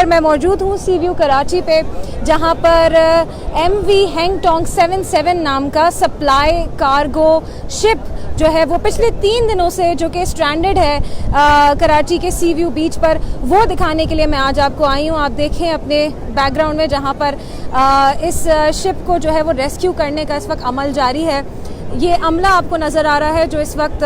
पर मैं मौजूद हूँ सी व्यू कराची पे, जहाँ पर MV हैंगटोंग 77 नाम का सप्लाई कार्गो शिप जो है वो पिछले 3 दिनों से जो कि स्ट्रैंडेड है कराची के सी व्यू बीच पर, वो दिखाने के लिए मैं आज आपको आई हूँ। आप देखें अपने बैकग्राउंड में, जहाँ पर इस शिप को जो है वो रेस्क्यू करने का इस वक्त अमल जारी है। ये अमला आपको नज़र आ रहा है जो इस वक्त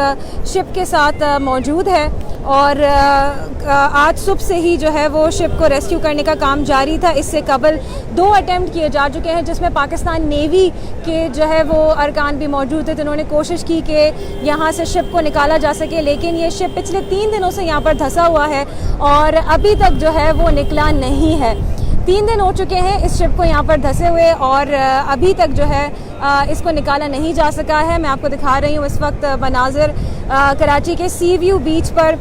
शिप के साथ मौजूद है, और आज सुबह से ही जो है वो शिप को रेस्क्यू करने का काम जारी था। इससे कबल 2 अटेम्प्ट किए जा चुके हैं, जिसमें पाकिस्तान नेवी के जो है वो अरकान भी मौजूद थे, तो उन्होंने कोशिश की कि यहाँ से शिप को निकाला जा सके, लेकिन ये शिप पिछले 3 दिनों से यहाँ पर धंसा हुआ है और अभी तक जो है वो निकला नहीं है। 3 दिन हो चुके हैं इस शिप को यहाँ पर धंसे हुए और अभी तक जो है इसको निकाला नहीं जा सका है। मैं आपको दिखा रही हूँ इस वक्त मनाजिर कराची के सी व्यू बीच पर,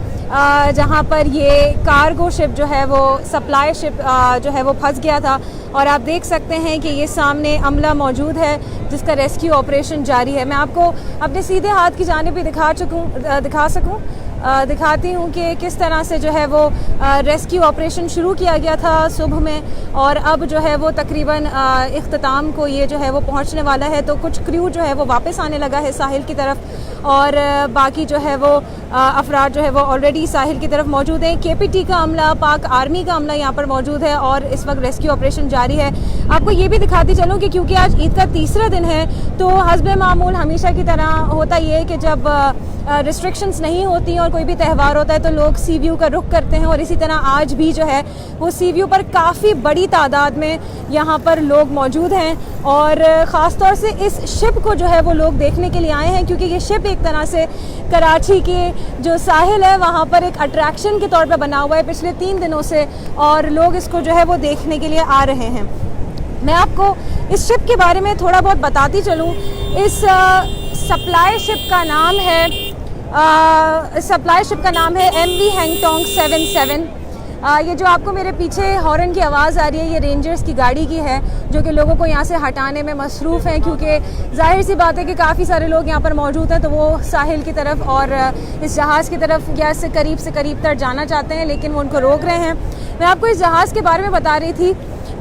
जहाँ पर ये कार्गो शिप जो है वो सप्लाई शिप जो है वो फंस गया था, और आप देख सकते हैं कि ये सामने अमला मौजूद है जिसका रेस्क्यू ऑपरेशन जारी है। मैं आपको अपने सीधे हाथ की जानिब भी दिखाती हूँ कि किस तरह से जो है वो रेस्क्यू ऑपरेशन शुरू किया गया था सुबह में, और अब जो है वो तकरीबन इख्तिताम को ये जो है वो पहुँचने वाला है। तो कुछ क्रू जो है वो वापस आने लगा है साहिल की तरफ, और बाकी जो है वो अफराद जो है वो ऑलरेडी साहिल की तरफ मौजूद हैं। KPT का अमला, पाक आर्मी का अमला यहाँ पर मौजूद है और इस वक्त रेस्क्यू ऑपरेशन जारी है। आपको ये भी दिखाती चलूँ कि क्योंकि आज ईद का तीसरा दिन है, तो हस्बे मामूल हमेशा की तरह होता ये है कि जब रिस्ट्रिक्शंस नहीं होती और कोई भी त्यौहार होता है तो लोग सी व्यू का रुख करते हैं, और इसी तरह आज भी जो है वो सी व्यू पर काफ़ी बड़ी तादाद में यहाँ पर लोग मौजूद हैं, और ख़ास तौर से इस शिप को जो है वो लोग देखने के लिए आए हैं, क्योंकि ये शिप एक तरह से कराची के जो साहिल है वहाँ पर एक अट्रैक्शन के तौर पर बना हुआ है पिछले 3 दिनों से, और लोग इसको जो है वो देखने के लिए आ रहे हैं। मैं आपको इस शिप के बारे में थोड़ा बहुत बताती चलूँ। इस सप्लाई शिप का नाम है MV हैंगटोंग 77। ये जो आपको मेरे पीछे हॉर्न की आवाज़ आ रही है, ये रेंजर्स की गाड़ी की है, जो कि लोगों को यहाँ से हटाने में मसरूफ़ हैं, क्योंकि जाहिर सी बात है कि काफ़ी सारे लोग यहाँ पर मौजूद हैं, तो वो साहिल की तरफ और इस जहाज़ की तरफ या इससे करीब तर जाना चाहते हैं, लेकिन वो उनको रोक रहे हैं। मैं आपको इस जहाज़ के बारे में बता रही थी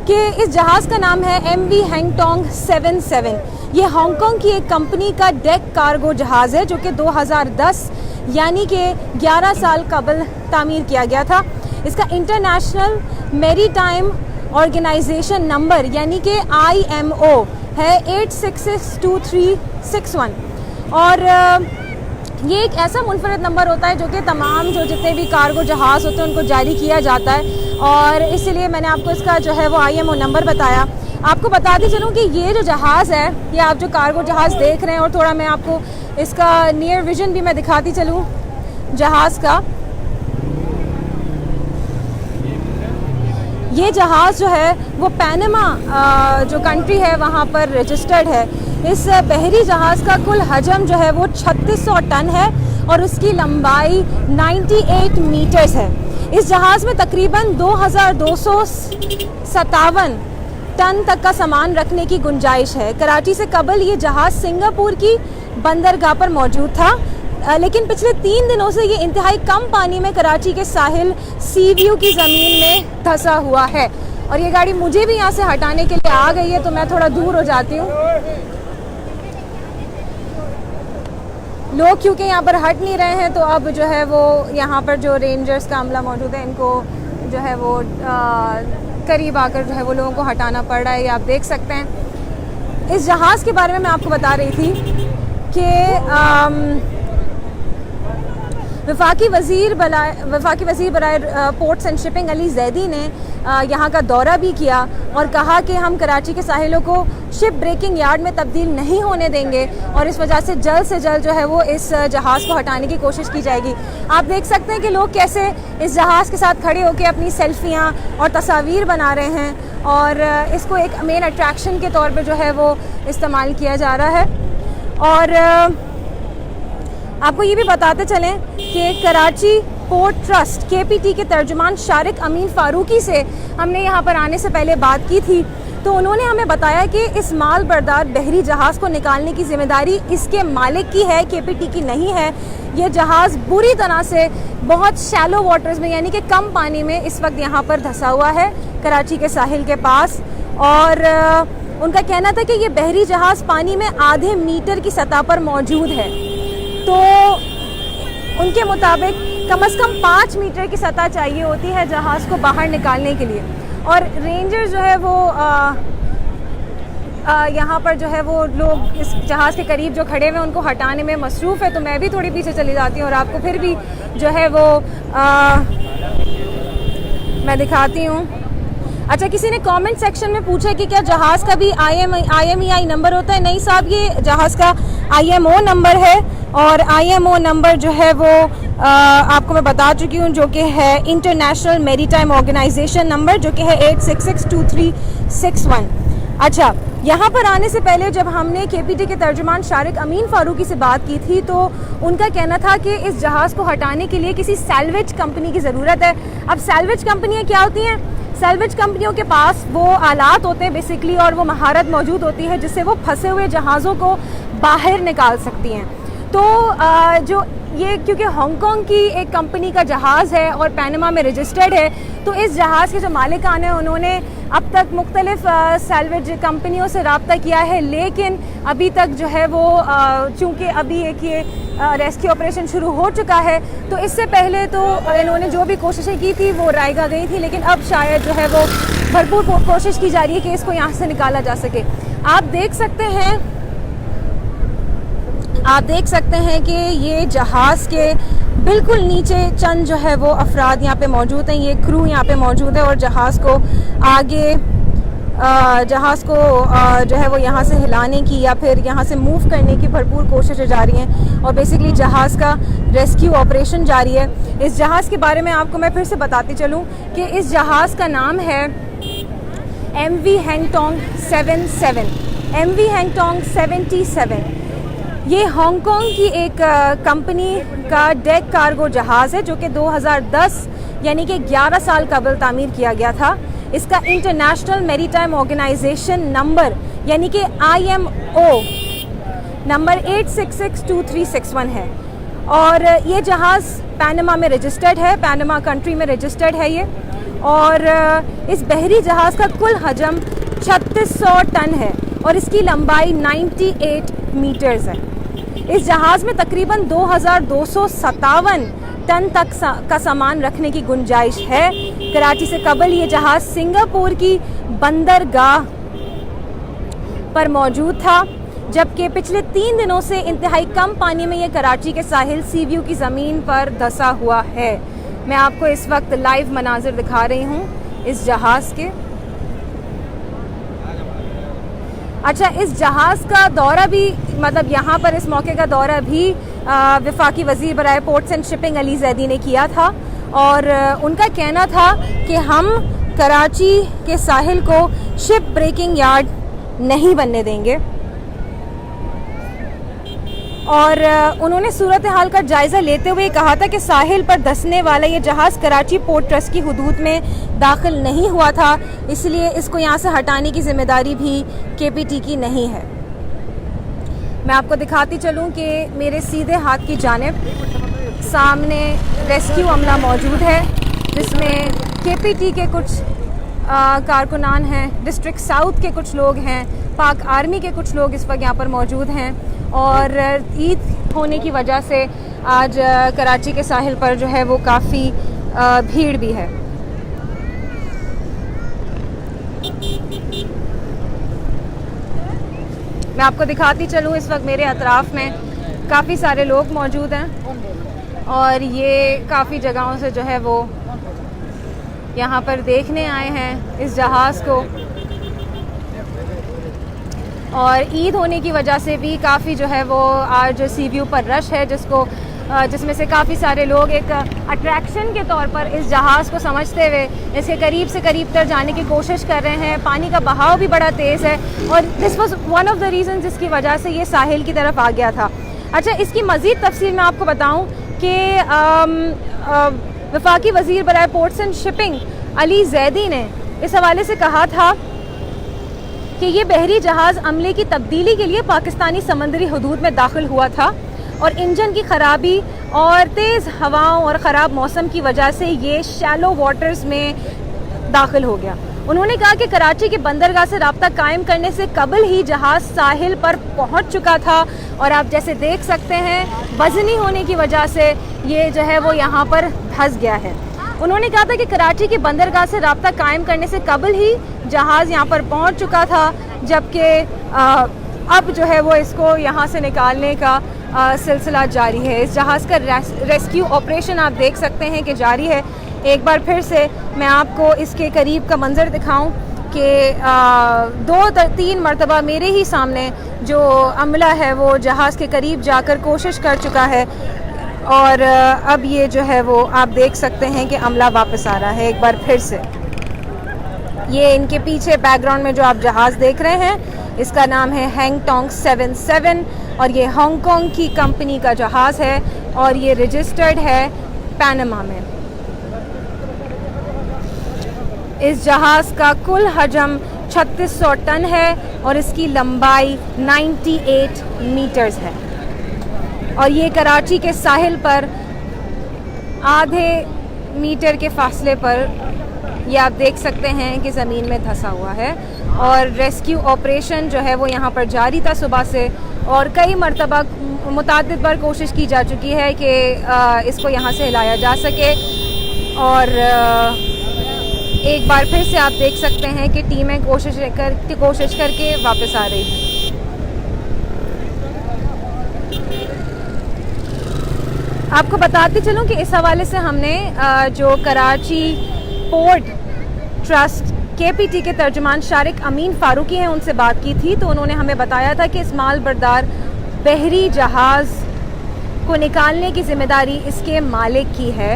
कि इस जहाज़ का नाम है MV हैंगटोंग 77। ये हांगकांग की एक कंपनी का डेक कार्गो जहाज़ है, जो कि 2010 यानी कि 11 साल कबल तामीर किया गया था। इसका इंटरनेशनल मैरीटाइम ऑर्गेनाइजेशन नंबर यानी कि IMO है 8662361, और ये एक ऐसा मुनफरद नंबर होता है जो कि तमाम जो जितने भी कार्गो जहाज़ होते हैं उनको जारी किया जाता है, और इसीलिए मैंने आपको इसका जो है वो IMO नंबर बताया। आपको बताती चलूँ कि ये जो जहाज़ है, ये आप जो कार्गो जहाज़ देख रहे हैं, और थोड़ा मैं आपको इसका नियर विजन भी मैं दिखाती चलूँ जहाज़ का। ये जहाज़ जो है वो पनामा जो कंट्री है वहाँ पर रजिस्टर्ड है। इस बहरी जहाज़ का कुल हजम जो है वो 3600 टन है, और उसकी लंबाई 98 मीटर्स है। इस जहाज़ में तकरीबन 2257 टन तक का सामान रखने की गुंजाइश है। कराची से कबल ये जहाज़ सिंगापुर की बंदरगाह पर मौजूद था, लेकिन पिछले 3 दिनों से ये इंतहाई कम पानी में कराची के साहिल सी व्यू की ज़मीन में धंसा हुआ है, और ये गाड़ी मुझे भी यहाँ से हटाने के लिए आ गई है, तो मैं थोड़ा दूर हो जाती हूँ। लोग क्योंकि यहाँ पर हट नहीं रहे हैं, तो अब जो है वो यहाँ पर जो रेंजर्स का अमला मौजूद है, इनको जो है वो करीब आकर जो है वो लोगों को हटाना पड़ रहा है। ये आप देख सकते हैं। इस जहाज़ के बारे में मैं आपको बता रही थी कि वफाकी वज़ीर बराए ports and shipping Ali Zaidi ने यहाँ का दौरा भी किया और कहा कि हम कराची के साहिलों को शिप ब्रेकिंग यार्ड में तब्दील नहीं होने देंगे, और इस वजह से जल्द जो है वो इस जहाज़ को हटाने की कोशिश की जाएगी। आप देख सकते हैं कि लोग कैसे इस जहाज़ के साथ खड़े होकर अपनी सेल्फियाँ और तस्वीर बना रहे हैं, और इसको एक मेन अट्रैक्शन के तौर पर जो है वो इस्तेमाल किया जा रहा है। और आपको ये भी बताते चलें कि कराची पोर्ट ट्रस्ट KPT के तर्जुमान शारिक अमीन फ़ारूकी से हमने यहाँ पर आने से पहले बात की थी, तो उन्होंने हमें बताया कि इस माल बरदार बहरी जहाज़ को निकालने की जिम्मेदारी इसके मालिक की है, केपीटी की नहीं है। ये जहाज़ बुरी तरह से बहुत शैलो वाटर्स में यानी कि कम पानी में इस वक्त यहाँ पर धंसा हुआ है कराची के साहिल के पास। और उनका कहना था कि ये बहरी जहाज़ पानी में आधे मीटर की सतह पर मौजूद है। तो उनके मुताबिक कम से कम 5 मीटर की सतह चाहिए होती है जहाज़ को बाहर निकालने के लिए। और रेंजर जो है वो यहाँ पर जो है वो लोग इस जहाज़ के करीब जो खड़े हुए हैं उनको हटाने में मसरूफ़ है। तो मैं भी थोड़ी पीछे चली जाती हूँ और आपको फिर भी जो है वो मैं दिखाती हूँ। अच्छा, किसी ने कमेंट सेक्शन में पूछा कि क्या जहाज़ का भी IMEI नंबर होता है? नहीं साहब, ये जहाज़ का IMO नंबर है और IMO नंबर जो है वो आपको मैं बता चुकी हूँ, जो कि है इंटरनेशनल मैरीटाइम ऑर्गेनाइजेशन नंबर, जो कि है 8662361। अच्छा, यहाँ पर आने से पहले जब हमने केपीटी के तर्जुमान शारिक अमीन फारूकी से बात की थी तो उनका कहना था कि इस जहाज़ को हटाने के लिए किसी सैल्वेज कंपनी की ज़रूरत है। अब सैल्वेज कंपनियाँ क्या होती हैं? सैल्वेज कंपनियों के पास वो आलात होते हैं बेसिकली, और वो महारत मौजूद होती है जिससे वो फंसे हुए जहाज़ों को बाहर निकाल सकती हैं। तो जो ये क्योंकि हांगकांग की एक कंपनी का जहाज़ है और पैनामा में रजिस्टर्ड है, तो इस जहाज़ के जो मालिकान हैं उन्होंने अब तक मुख्तलिफ सैल्वेज कंपनियों से रब्ता किया है, लेकिन अभी तक जो है वो चूँकि अभी एक ये रेस्क्यू ऑपरेशन शुरू हो चुका है, तो इससे पहले तो इन्होंने जो भी कोशिशें की थी वो रायगा गई थी, लेकिन अब शायद जो है वो भरपूर कोशिश की जा रही है कि इसको यहाँ से निकाला जा सके। आप देख सकते हैं कि ये जहाज़ के बिल्कुल नीचे चंद जो है वो अफराद यहाँ पे मौजूद हैं, ये क्रू यहाँ पे मौजूद है और जहाज़ को आगे जो है वो यहाँ से हिलाने की या फिर यहाँ से मूव करने की भरपूर कोशिशें जारी हैं और बेसिकली जहाज़ का रेस्क्यू ऑपरेशन जारी है। इस जहाज़ के बारे में आपको मैं फिर से बताती चलूँ कि इस जहाज़ का नाम है MV हैंगटोंग 77, MV हैंगटोंग 77। ये हांगकांग की एक कंपनी का डेक कार्गो जहाज़ है जो कि 2010 यानी कि 11 साल कबल तामीर किया गया था। इसका इंटरनेशनल मैरीटाइम ऑर्गेनाइजेशन नंबर यानी कि IMO नंबर 8662361 है और ये जहाज़ पैनामा में रजिस्टर्ड है, पैनामा कंट्री में रजिस्टर्ड है ये। और इस बहरी जहाज़ का कुल हजम 3600 टन है और इसकी लंबाई 98 मीटर्स है। इस जहाज़ में तकरीबन 2257 टन तक का सामान रखने की गुंजाइश है। कराची से कबल ये जहाज़ सिंगापुर की बंदरगाह पर मौजूद था, जबकि पिछले 3 दिनों से इंतहाई कम पानी में ये कराची के साहिल सी व्यू की ज़मीन पर धंसा हुआ है। मैं आपको इस वक्त लाइव मनाजिर दिखा रही हूँ इस जहाज़ के। अच्छा, इस जहाज़ का दौरा भी मतलब यहाँ पर इस मौके का दौरा भी वफाकी वज़ीर बराए ports and shipping Ali Zaidi ने किया था और उनका कहना था कि हम कराची के साहिल को शिप ब्रेकिंग यार्ड नहीं बनने देंगे। और उन्होंने सूरत हाल का जायज़ा लेते हुए कहा था कि साहिल पर धंसने वाला ये जहाज़ कराची पोर्ट ट्रस्ट की हुदूद में दाखिल नहीं हुआ था, इसलिए इसको यहाँ से हटाने की जिम्मेदारी भी केपीटी की नहीं है। मैं आपको दिखाती चलूँ कि मेरे सीधे हाथ की जानिब सामने रेस्क्यू अमला मौजूद है, जिसमें केपीटी के कुछ कारकुनान हैं, डिस्ट्रिक्ट साउथ के कुछ लोग हैं, पाक आर्मी के कुछ लोग इस वक्त यहाँ पर मौजूद हैं और ईद होने की वजह से आज कराची के साहिल पर जो है वो काफ़ी भीड़ भी है। मैं आपको दिखाती चलूँ, इस वक्त मेरे अतराफ़ में काफ़ी सारे लोग मौजूद हैं और ये काफ़ी जगहों से जो है वो यहाँ पर देखने आए हैं इस जहाज़ को। और ईद होने की वजह से भी काफ़ी जो है वो आज सी व्यू पर रश है, जिसमें से काफ़ी सारे लोग एक अट्रैक्शन के तौर पर इस जहाज़ को समझते हुए इसके करीब से करीब तक जाने की कोशिश कर रहे हैं। पानी का बहाव भी बड़ा तेज़ है और this was one of the reason जिसकी वजह से ये साहिल की तरफ आ गया था। अच्छा, इसकी मज़ीद तफसील मैं आपको बताऊँ कि वफाकी वज़ीर बराए ports and shipping Ali Zaidi ने इस हवाले से कहा था कि ये बहरी जहाज़ अमले की तब्दीली के लिए पाकिस्तानी समंदरी हदूद में दाखिल हुआ था और इंजन की ख़राबी और तेज़ हवाओं और ख़राब मौसम की वजह से ये शैलो वाटर्स में दाखिल हो गया। उन्होंने कहा कि कराची के बंदरगाह से रब्ता कायम करने से कबल ही जहाज़ साहिल पर पहुंच चुका था और आप जैसे देख सकते हैं वज़नी होने की वजह से ये जो है वो यहाँ पर धंस गया है। उन्होंने कहा था कि कराची के बंदरगाह से रब्ता कायम करने से कबल ही जहाज़ यहाँ पर पहुँच चुका था, जबकि अब जो है वो इसको यहाँ से निकालने का सिलसिला जारी है। इस जहाज़ का रेस्क्यू ऑपरेशन आप देख सकते हैं कि जारी है। एक बार फिर से मैं आपको इसके करीब का मंजर दिखाऊं कि 2-3 मरतबा मेरे ही सामने जो अमला है वो जहाज़ के करीब जाकर कोशिश कर चुका है और अब ये जो है वो आप देख सकते हैं कि अमला वापस आ रहा है। एक बार फिर से ये इनके पीछे बैकग्राउंड में जो आप जहाज़ देख रहे हैं इसका नाम है हैंगटोंग 77 और ये हांगकांग की कंपनी का जहाज़ है और ये रजिस्टर्ड है पनामा में। इस जहाज़ का कुल हजम 3600 टन है और इसकी लंबाई 98 मीटर्स है और ये कराची के साहिल पर आधे मीटर के फासले पर ये आप देख सकते हैं कि ज़मीन में धंसा हुआ है और रेस्क्यू ऑपरेशन जो है वो यहाँ पर जारी था सुबह से और कई मरतबा मुतादिद बार कोशिश की जा चुकी है कि इसको यहाँ से हिलाया जा सके और एक बार फिर से आप देख सकते हैं कि टीमें कोशिश करके वापस आ रही हैं। आपको बताते चलूं कि इस हवाले से हमने जो कराची पोर्ट ट्रस्ट KPT के तर्जुमान शारिक अमीन फारूकी हैं उनसे बात की थी, तो उन्होंने हमें बताया था कि इस माल बरदार बहरी जहाज़ को निकालने की जिम्मेदारी इसके मालिक की है।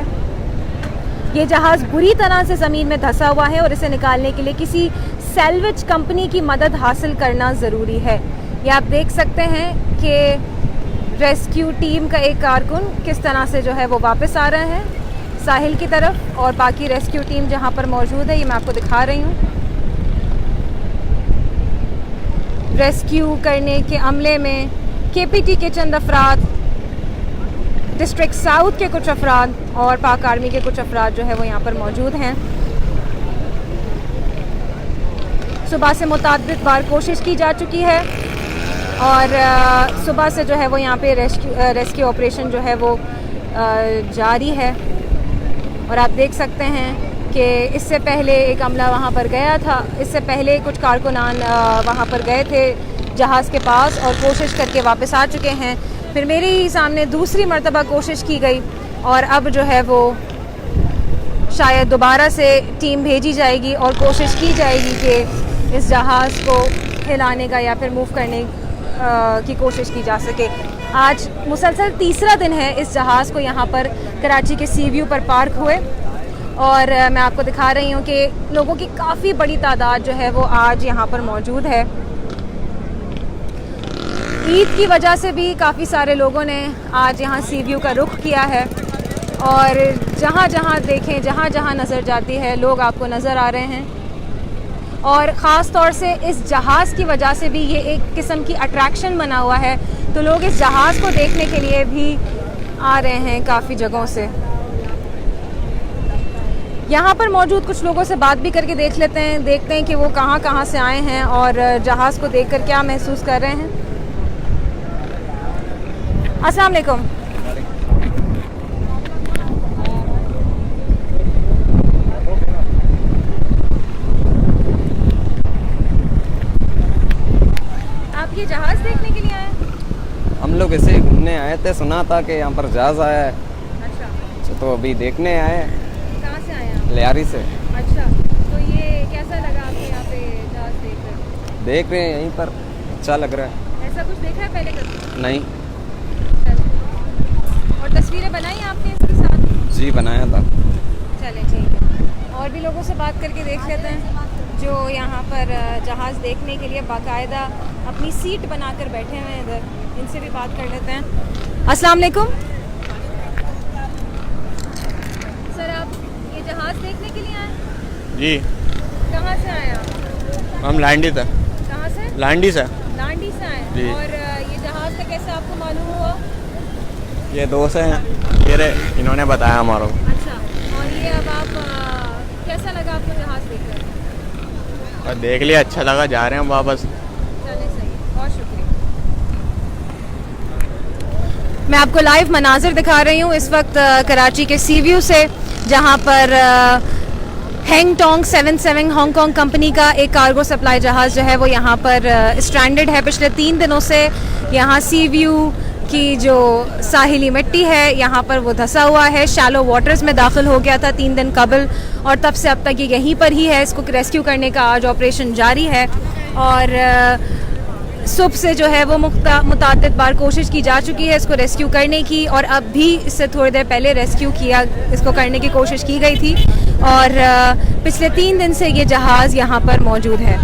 ये जहाज़ बुरी तरह से ज़मीन में धंसा हुआ है और इसे निकालने के लिए किसी सैल्वेज कंपनी की मदद हासिल करना ज़रूरी है। ये आप देख सकते हैं कि रेस्क्यू टीम का एक कारकुन किस तरह से जो है वो वापस आ रहे हैं साहिल की तरफ और बाकी रेस्क्यू टीम जहाँ पर मौजूद है ये मैं आपको दिखा रही हूँ। रेस्क्यू करने के अमले में KPT के चंद अफराद, डिस्ट्रिक्ट साउथ के कुछ अफराद और पाक आर्मी के कुछ अफराद जो है वो यहाँ पर मौजूद हैं। सुबह से मुतादिद बार कोशिश की जा चुकी है और सुबह से जो है वो यहाँ पे रेस्क्यू ऑपरेशन जो है वो जारी है और आप देख सकते हैं कि इससे पहले एक अमला वहाँ पर गया था, इससे पहले कुछ कारकुनान वहाँ पर गए थे जहाज़ के पास और कोशिश करके वापस आ चुके हैं। फिर मेरे ही सामने दूसरी मर्तबा कोशिश की गई और अब जो है वो शायद दोबारा से टीम भेजी जाएगी और कोशिश की जाएगी कि इस जहाज़ को हिलाने का या फिर मूव करने की कोशिश की जा सके। आज मुसलसल तीसरा दिन है इस जहाज़ को यहाँ पर कराची के सी व्यू पर पार्क हुए और मैं आपको दिखा रही हूँ कि लोगों की काफ़ी बड़ी तादाद जो है वो आज यहाँ पर मौजूद है। ईद की वजह से भी काफ़ी सारे लोगों ने आज यहाँ सी व्यू का रुख किया है और जहाँ जहाँ देखें, जहाँ जहाँ नज़र जाती है लोग आपको नज़र आ रहे हैं और ख़ास तौर से इस जहाज़ की वजह से भी ये एक किस्म की अट्रैक्शन बना हुआ है, तो लोग इस जहाज़ को देखने के लिए भी आ रहे हैं काफ़ी जगहों से। यहाँ पर मौजूद कुछ लोगों से बात भी करके देखते हैं कि वो कहाँ से आए हैं और जहाज़ को देखकर क्या महसूस कर रहे हैं। अस्सलाम वालेकुम। आप ये जहाज़ देखने के लिए आए हैं? हम लोग ऐसे ही घूमने आए थे, सुना था कि यहाँ पर जहाज़ आया है। अच्छा, तो अभी देखने आए हैं। कहाँ से आए हैं? लियारी से। अच्छा, तो ये कैसा लगा आपको यहाँ पे जहाज़ देख रहे हैं यहीं पर, अच्छा लग रहा है। ऐसा कुछ देखा है पहले कभी? नहीं। और तस्वीरें बनाई आपने इसके साथ? जी बनाया था। चले ठीक है, और भी लोगों से बात करके देख लेते हैं जो यहाँ पर जहाज़ देखने के लिए बाकायदा अपनी सीट बनाकर बैठे हुए हैं इधर, इनसे भी बात कर लेते हैं। अस्सलाम वालेकुम सर, आप ये जहाज़ देखने के लिए आए? जी। कहाँ से आए आप? हम लाइंडी थे। कहाँ से? लांडी से। लांडी से आए जी। और ये जहाज़ का कैसे आपको मालूम हुआ? ये दोस्त हैं मेरे, इन्होंने बताया हमारे को। अच्छा, और ये अब आप कैसा लगा आपको जहाज़ देखकर? और देख लिया, अच्छा लगा, जा रहे हैं वापस। चले सही, बहुत शुक्रिया। मैं आपको लाइव मनाजिर दिखा रही हूँ इस वक्त कराची के सी व्यू से, जहाँ पर हैंग टोंग 77 हांगकांग कंपनी का एक कार्गो सप्लाई जहाज़ जो है वो यहाँ पर स्ट्रैंडेड है पिछले 3 दिनों से। यहाँ सी व्यू की जो साहिली मिट्टी है यहाँ पर वो धंसा हुआ है, शैलो वाटर्स में दाखिल हो गया था 3 दिन कबल, और तब से अब तक ये यहीं पर ही है। इसको रेस्क्यू करने का आज ऑपरेशन जारी है और सुबह से जो है वो मुतादिद बार कोशिश की जा चुकी है इसको रेस्क्यू करने की, और अब भी इससे थोड़ी देर पहले रेस्क्यू किया, इसको करने की कोशिश की गई थी, और पिछले 3 दिन से ये जहाज़ यहाँ पर मौजूद है।